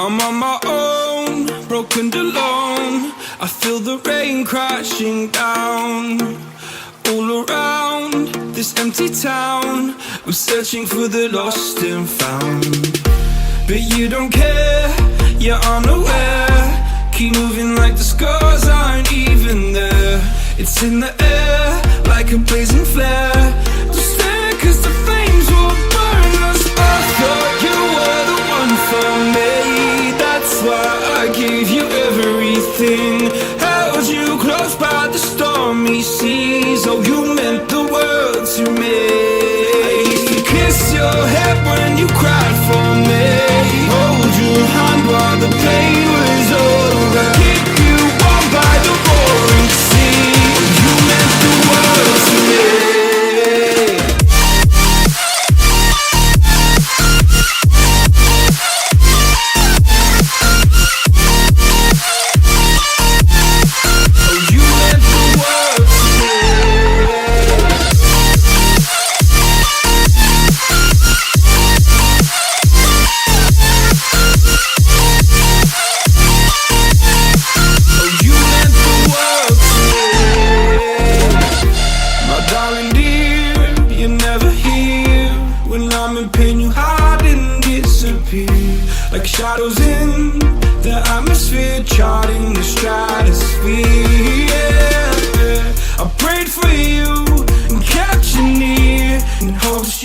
I'm on my own, broken and alone. I feel the rain crashing down all around this empty town. I'm searching for the lost and found, but you don't care, you're unaware. Keep moving like the scars aren't even there. It's in the air like a blazing flare. Don't stare cause the flames will burn us. I thought you were the one for me, that's why I gave you everything. Held you close by the stormy seas. Oh, you meant the world to me. I used to kiss your head when you cried for me, hold your hand while the pain was over, keep you warm by the roaring sea. You meant the world to me. Like shadows in the atmosphere, charting the stratosphere. Yeah. I prayed for you and kept you near in hopes